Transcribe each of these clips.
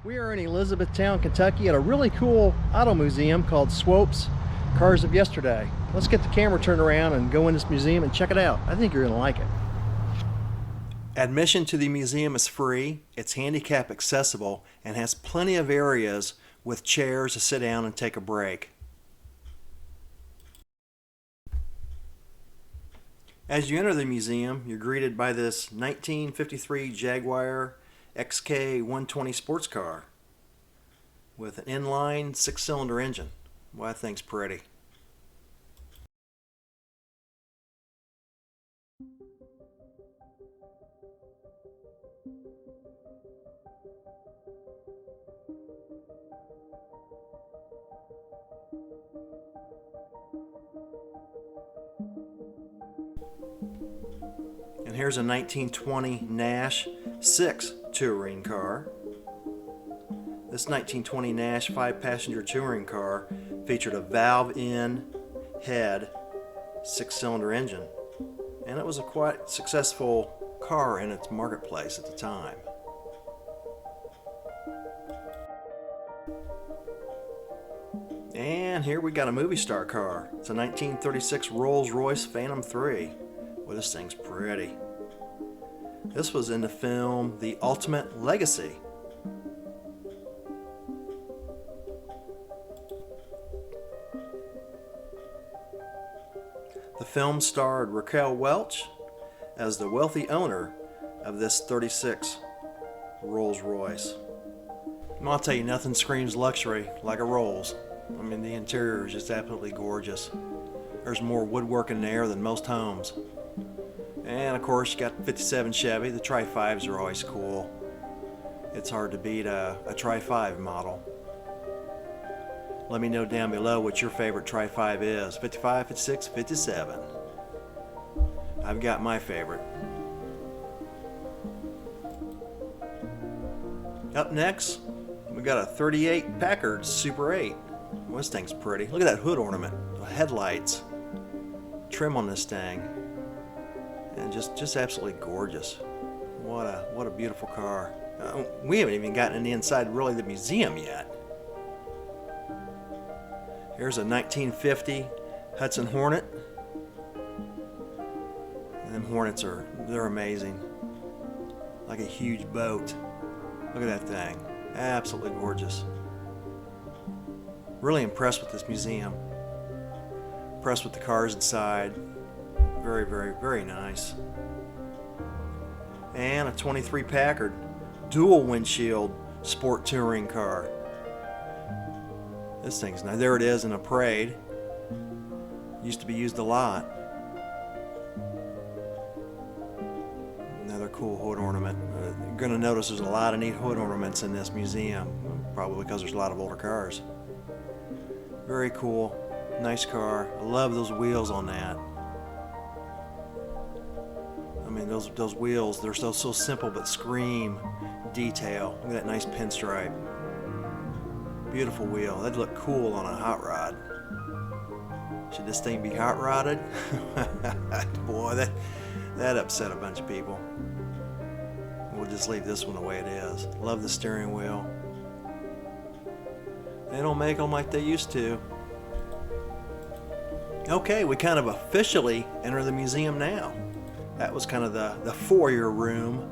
We are in Elizabethtown, Kentucky at a really cool auto museum called Swope's Cars of Yesterday. Let's get the camera turned around and go in this museum and check it out. I think you're going to like it. Admission to the museum is free, it's handicap accessible, and has plenty of areas with chairs to sit down and take a break. As you enter the museum, you're greeted by this 1953 Jaguar XK 120 sports car with an inline 6-cylinder engine. Well, that thing's pretty. And here's a 1920 Nash 6 touring car. This 1920 Nash 5-passenger touring car featured a valve-in head 6-cylinder engine, and it was a quite successful car in its marketplace at the time. And here we got a movie star car. It's a 1936 Rolls-Royce Phantom 3. Well, this thing's pretty. This was in the film The Ultimate Legacy. The film starred Raquel Welch as the wealthy owner of this 36 Rolls-Royce. Well, I'll tell you, nothing screams luxury like a Rolls. I mean, the interior is just absolutely gorgeous. There's more woodwork in there than most homes. And of course, you got 57 Chevy. The Tri-5s are always cool. It's hard to beat a Tri-5 model. Let me know down below what your favorite Tri-5 is. 55, 56, 57. I've got my favorite. Up next, we got a 38 Packard Super 8. Well, this thing's pretty. Look at that hood ornament, the headlights, trim on this thing, and just absolutely gorgeous. What a beautiful car. We haven't even gotten in the inside really the museum yet. Here's a 1950 Hudson Hornet. And them Hornets they're amazing. Like a huge boat. Look at that thing. Absolutely gorgeous. Really impressed with this museum. Impressed with the cars inside. Very, very, very nice. And a 23 Packard dual windshield sport touring car. This thing's nice. There it is in a parade. Used to be used a lot. Another cool hood ornament. You're going to notice there's a lot of neat hood ornaments in this museum. Probably because there's a lot of older cars. Very cool. Nice car. I love those wheels on that. I mean, those wheels, they're so simple but scream detail. Look at that nice pinstripe. Beautiful wheel. That'd look cool on a hot rod. Should this thing be hot rodded? Boy, that upset a bunch of people. We'll just leave this one the way it is. Love the steering wheel. They don't make them like they used to. Okay, we kind of officially enter the museum now. That was kind of the foyer room,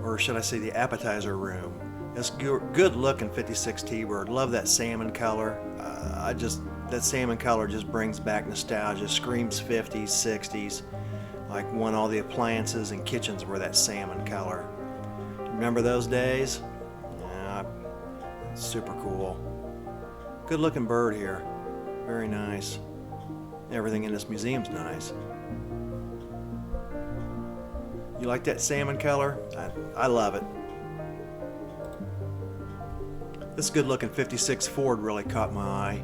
or should I say the appetizer room. This good looking 56 T-Bird. Love that salmon color. That salmon color just brings back nostalgia. Screams 50s, 60s. Like when all the appliances and kitchens were that salmon color. Remember those days? Yeah, super cool. Good looking bird here. Very nice. Everything in this museum's nice. You like that salmon color? I love it. This good looking 56 Ford really caught my eye.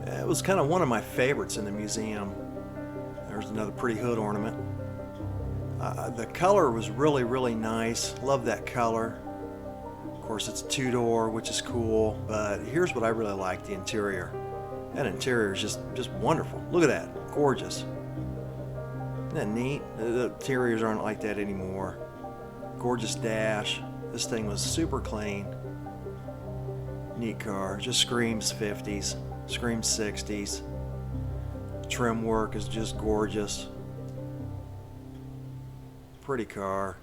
It was kind of one of my favorites in the museum. There's another pretty hood ornament. The color was really, really nice. Love that color. Of course, it's a two-door, which is cool, but here's what I really like, the interior. That interior is just wonderful. Look at that. Gorgeous. Isn't that neat? The interiors aren't like that anymore. Gorgeous dash. This thing was super clean. Neat car. Just screams 50s, screams 60s. Trim work is just gorgeous. Pretty car.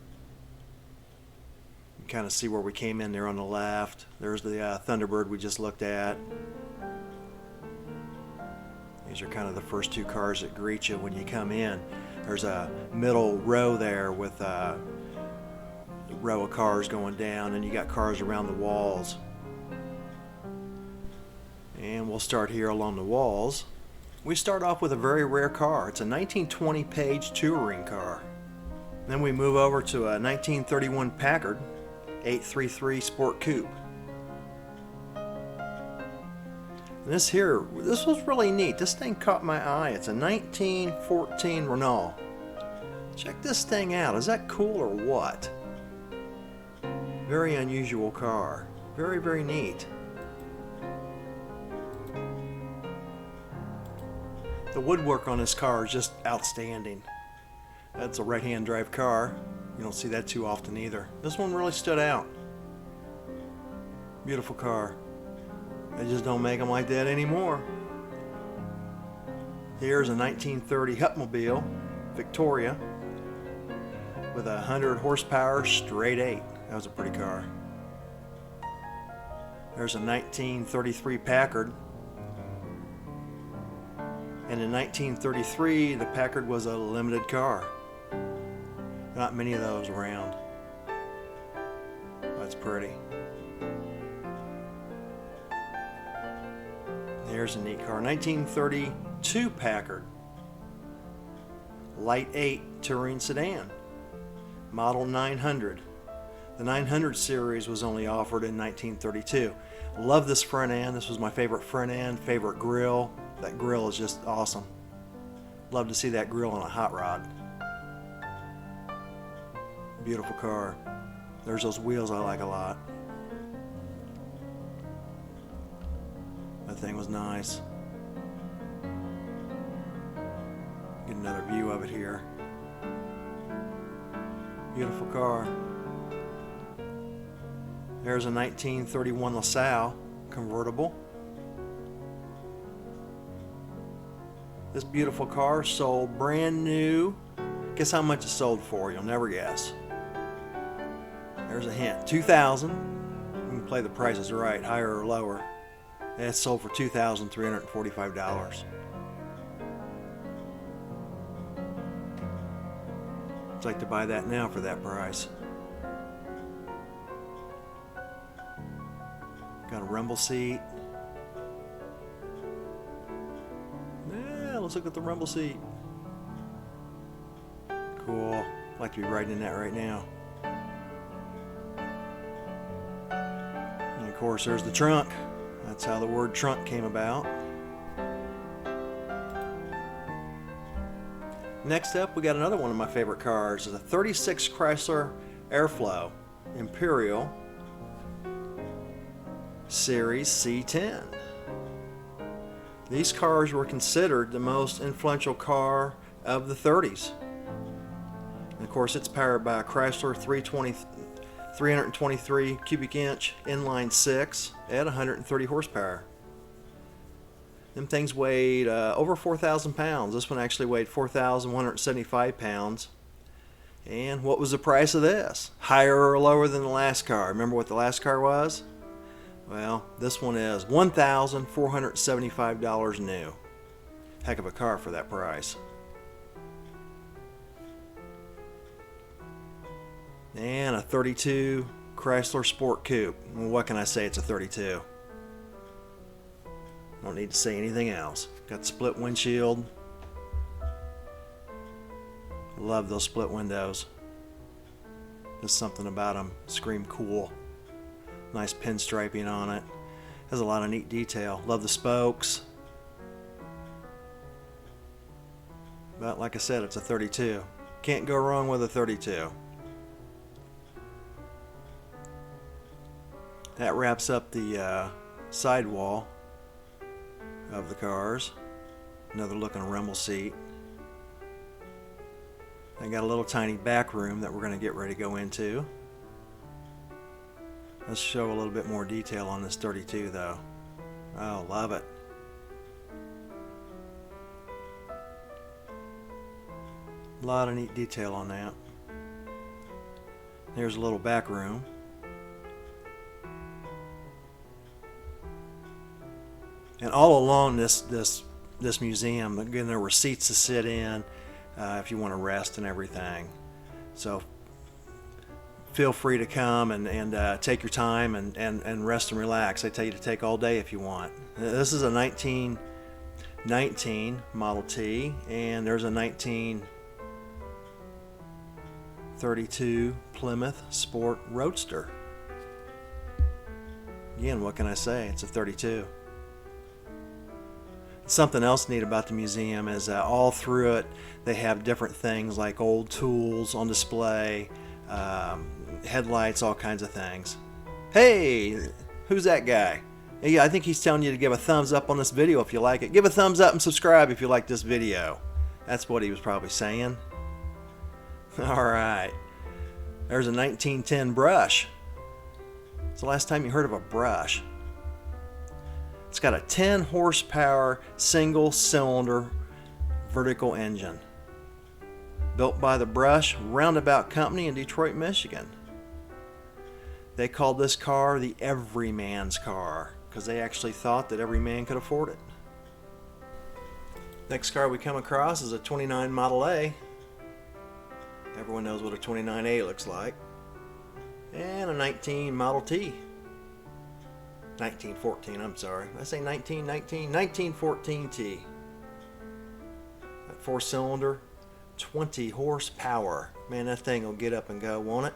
You can kind of see where we came in there on the left. There's the Thunderbird we just looked at. These are kind of the first two cars that greet you when you come in. There's a middle row there with a row of cars going down, and you got cars around the walls. And we'll start here along the walls. We start off with a very rare car. It's a 1920 Page touring car. Then we move over to a 1931 Packard 833 Sport Coupe. And this was really neat. This thing caught my eye. It's a 1914 Renault. Check this thing out. Is that cool or what? Very unusual car. Very, very neat. The woodwork on this car is just outstanding. That's a right-hand drive car. You don't see that too often either. This one really stood out. Beautiful car. They just don't make them like that anymore. Here's a 1930 Hupmobile Victoria with 100 horsepower straight 8. That was a pretty car. There's a 1933 Packard. And in 1933, the Packard was a limited car. Not many of those around. That's pretty. Here's a neat car. 1932 Packard. Light 8 touring sedan. Model 900. The 900 series was only offered in 1932. Love this front end. This was my favorite front end, favorite grille. That grill is just awesome. Love to see that grill on a hot rod. Beautiful car. There's those wheels I like a lot. That thing was nice. Get another view of it here. Beautiful car. There's a 1931 LaSalle convertible. This beautiful car sold brand new. Guess how much it sold for? You'll never guess. There's a hint. $2,000. You can play the prices right, higher or lower. And it sold for $2,345. I'd like to buy that now for that price. Got a rumble seat. Yeah, let's look at the rumble seat. Cool. I'd like to be riding in that right now. And of course, there's the trunk. That's how the word trunk came about. Next up, we got another one of my favorite cars. It's a 36 Chrysler Airflow Imperial Series C10. These cars were considered the most influential car of the 30s. And of course, it's powered by a Chrysler 323 cubic inch inline 6 at 130 horsepower. Them things weighed over 4,000 pounds. This one actually weighed 4,175 pounds. And what was the price of this? Higher or lower than the last car? Remember what the last car was? Well, this one is $1,475 new. Heck of a car for that price. And a 32 Chrysler Sport Coupe. Well, what can I say? It's a 32. Don't need to say anything else. Got split windshield. Love those split windows. Just something about them scream cool. Nice pinstriping on it. Has a lot of neat detail. Love the spokes. But like I said, it's a 32. Can't go wrong with a 32. That wraps up the sidewall of the cars. Another looking rumble seat. I got a little tiny back room that we're going to get ready to go into. Let's show a little bit more detail on this 32 though. Oh, love it. A lot of neat detail on that. There's a little back room. And all along this museum, again, there were seats to sit in if you want to rest and everything. So feel free to come and take your time and rest and relax. They tell you to take all day if you want. This is a 1919 Model T, and there's a 1932 Plymouth Sport Roadster. Again, what can I say? It's a 32. Something else neat about the museum is all through it they have different things like old tools on display, headlights, all kinds of things. Hey, who's that guy? Yeah, I think he's telling you to give a thumbs up on this video if you like it. Give a thumbs up and subscribe if you like this video. That's what he was probably saying. Alright, there's a 1910 brush. It's the last time you heard of a brush. It's got a 10 horsepower single cylinder vertical engine. Built by the Brush Roundabout Company in Detroit, Michigan. They called this car the everyman's car because they actually thought that every man could afford it. Next car we come across is a 29 Model A. Everyone knows what a 29A looks like. And a 19 Model T. 1914, I'm sorry. Did I say 1914 T. That 4-cylinder, 20 horsepower. Man, that thing will get up and go, won't it?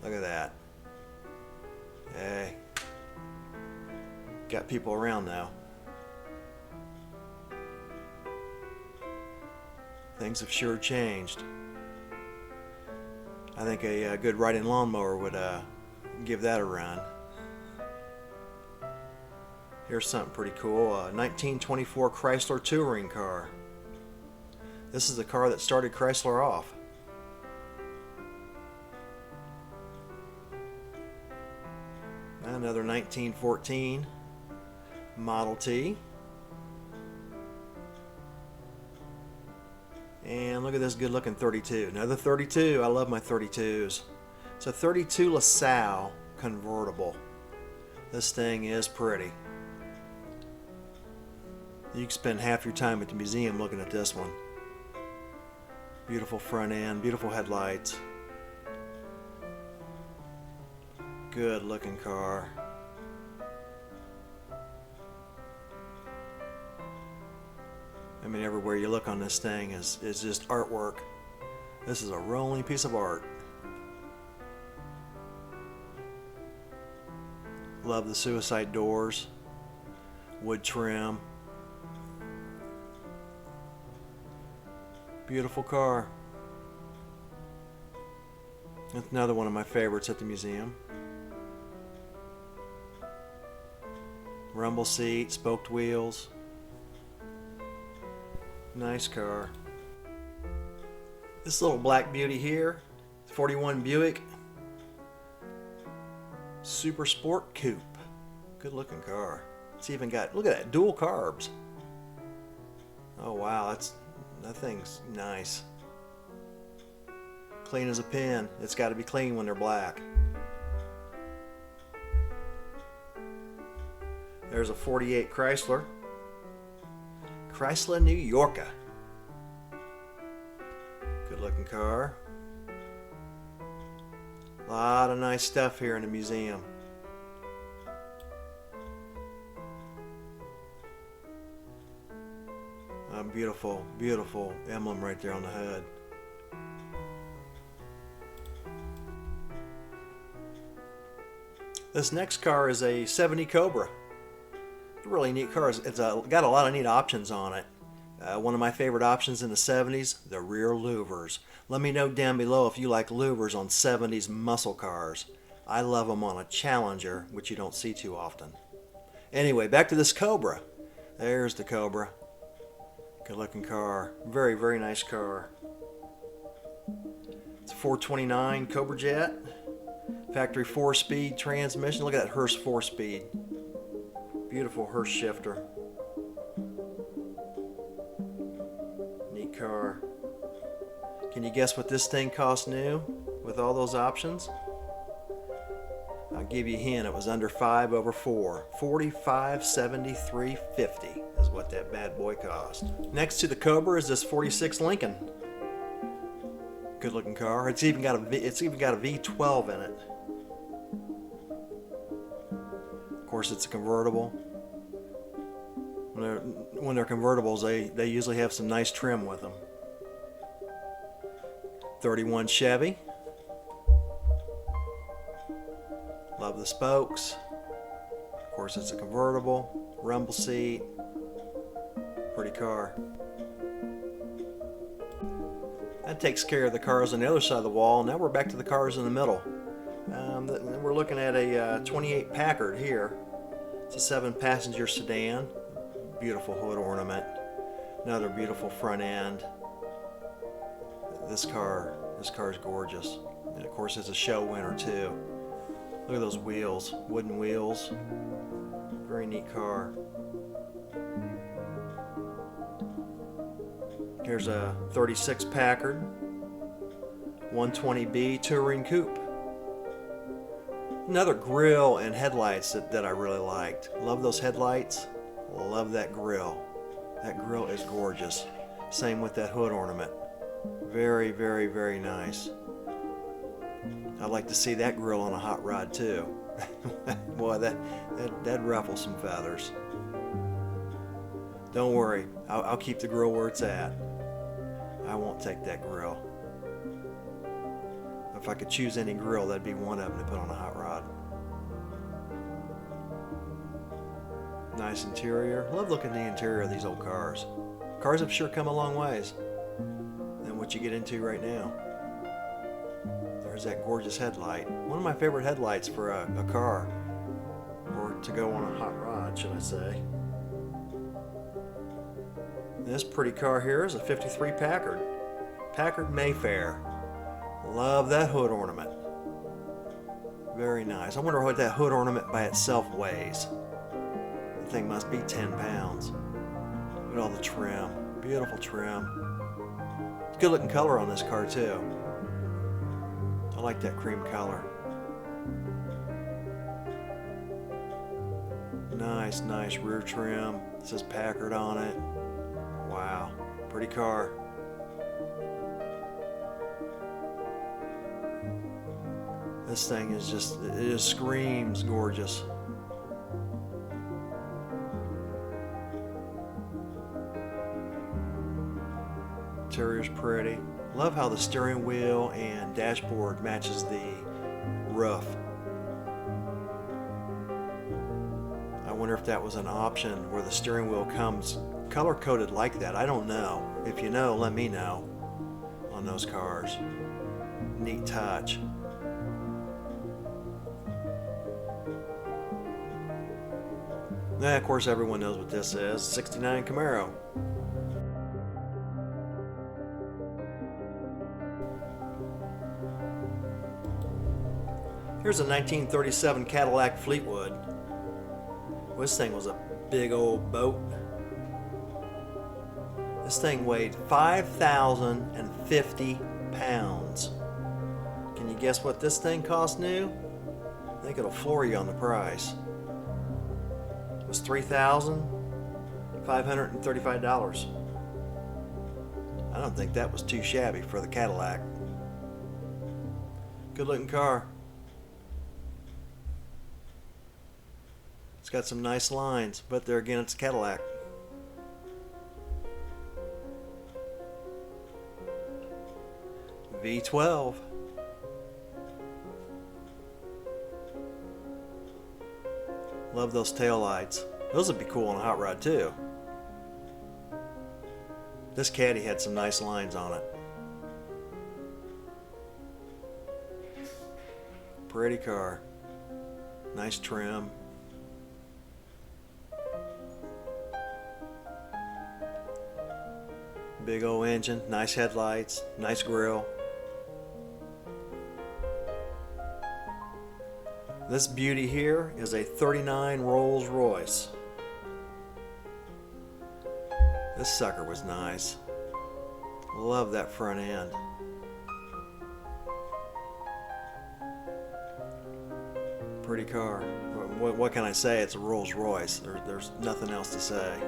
Look at that. Hey. Got people around now. Things have sure changed. I think a good riding lawnmower would give that a run. Here's something pretty cool, a 1924 Chrysler touring car. This is the car that started Chrysler off. Another 1914 Model T. And look at this good looking 32. Another 32, I love my 32s. It's a 32 LaSalle convertible. This thing is pretty. You can spend half your time at the museum looking at this one. Beautiful front end, beautiful headlights. Good looking car. I mean, everywhere you look on this thing is just artwork. This is a rolling piece of art. Love the suicide doors. Wood trim. Beautiful car. That's another one of my favorites at the museum. Rumble seat, spoked wheels. Nice car. This little black beauty here, 41 Buick Super Sport Coupe. Good looking car. It's even got, look at that, dual carbs. Oh wow, that thing's nice. Clean as a pin. It's got to be clean when they're black. There's a 48 Chrysler. Chrysler New Yorker. Good looking car. A lot of nice stuff here in the museum. Beautiful, beautiful emblem right there on the hood. This next car is a 70 Cobra. It's a really neat car. It's got a lot of neat options on it. One of my favorite options in the 70s, the rear louvers. Let me know down below if you like louvers on 70s muscle cars. I love them on a Challenger, which you don't see too often. Anyway, back to this Cobra. There's the Cobra. Good looking car. Very, very nice car. It's a 429 Cobra Jet. Factory 4-speed transmission. Look at that Hurst 4-speed. Beautiful Hurst shifter. Neat car. Can you guess what this thing cost new with all those options? I'll give you a hint. It was under 5 over 4. $45,73.50 is what that bad boy cost. Next to the Cobra is this 46 Lincoln. Good looking car. It's even got a V12 in it. Of course, it's a convertible. When they're convertibles, they usually have some nice trim with them. 31 Chevy. Love the spokes. Of course, it's a convertible. Rumble seat. Pretty car. That takes care of the cars on the other side of the wall. Now we're back to the cars in the middle. We're looking at a 28 Packard here. It's a 7-passenger sedan. Beautiful hood ornament. Another beautiful front end. This car is gorgeous. And of course, it's a show winner too. Look at those wheels, wooden wheels. Very neat car. Here's a 36 Packard 120B Touring Coupe. Another grille and headlights that I really liked. Love those headlights. Love that grille. That grille is gorgeous. Same with that hood ornament. Very, very, very nice. I'd like to see that grille on a hot rod too. Boy, that'd ruffle some feathers. Don't worry, I'll keep the grille where it's at. I won't take that grille. If I could choose any grille, that'd be one of them to put on a hot rod. Nice interior. Love looking at the interior of these old cars. Cars have sure come a long ways than what you get into right now. There's that gorgeous headlight. One of my favorite headlights for a car, or to go on a hot rod, should I say. This pretty car here is a 53 Packard. Packard Mayfair. Love that hood ornament. Very nice. I wonder what that hood ornament by itself weighs. The thing must be 10 pounds. Look at all the trim. Beautiful trim. Good looking color on this car too. I like that cream color. Nice rear trim. It says Packard on it. Wow, pretty car. This thing is just, it just screams gorgeous. Interior's pretty. Love how the steering wheel and dashboard matches the roof. I wonder if that was an option where the steering wheel comes color-coded like that. I don't know. If you know, let me know on those cars. Neat touch. Now, of course, everyone knows what this is. 69 Camaro. Here's a 1937 Cadillac Fleetwood. This thing was a big old boat. This thing weighed 5,050 pounds. Can you guess what this thing cost new? I think it'll floor you on the price. It was $3,535. I don't think that was too shabby for the Cadillac. Good looking car. It's got some nice lines, but there again, it's a Cadillac. V12. Love those tail lights. Those would be cool on a hot rod too. This Caddy had some nice lines on it. Pretty car. Nice trim. Big old engine, nice headlights, nice grille. This beauty here is a 39 Rolls Royce. This sucker was nice. Love that front end. Pretty car. What can I say? It's a Rolls Royce. There's nothing else to say.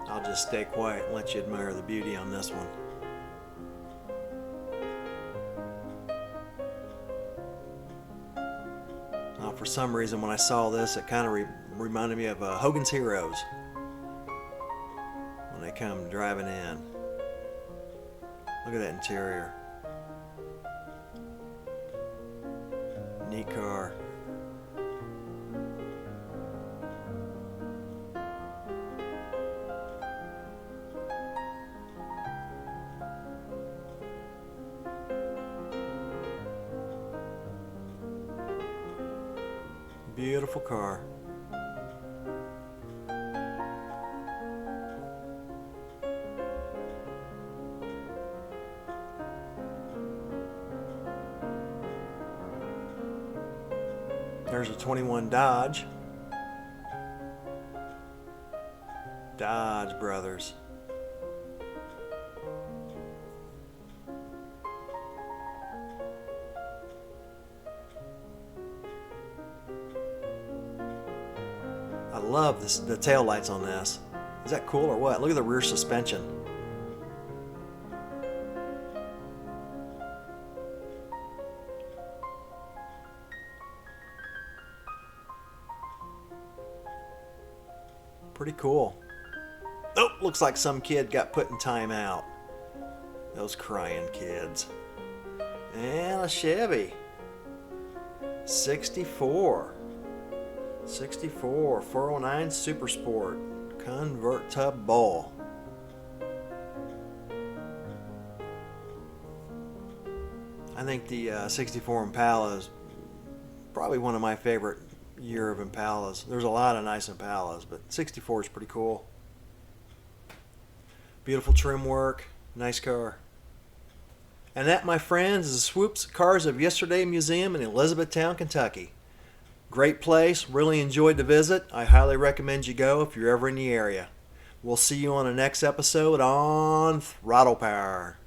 I'll just stay quiet and let you admire the beauty on this one. Now, for some reason, when I saw this, it kind of reminded me of Hogan's Heroes when they come driving in. Look at that interior. Neat car. Beautiful car. There's a 21 Dodge. Dodge Brothers. I love this, the tail lights on this. Is that cool or what? Look at the rear suspension. Pretty cool. Oh, looks like some kid got put in timeout. Those crying kids. And a Chevy. 64. 409 Super Sport. Convertible. I think the 64 Impala is probably one of my favorite year of Impalas. There's a lot of nice Impalas, but 64 is pretty cool. Beautiful trim work, nice car. And that, my friends, is Swope's Cars of Yesterday Museum in Elizabethtown, Kentucky. Great place, really enjoyed the visit. I highly recommend you go if you're ever in the area. We'll see you on the next episode on Throttle Power.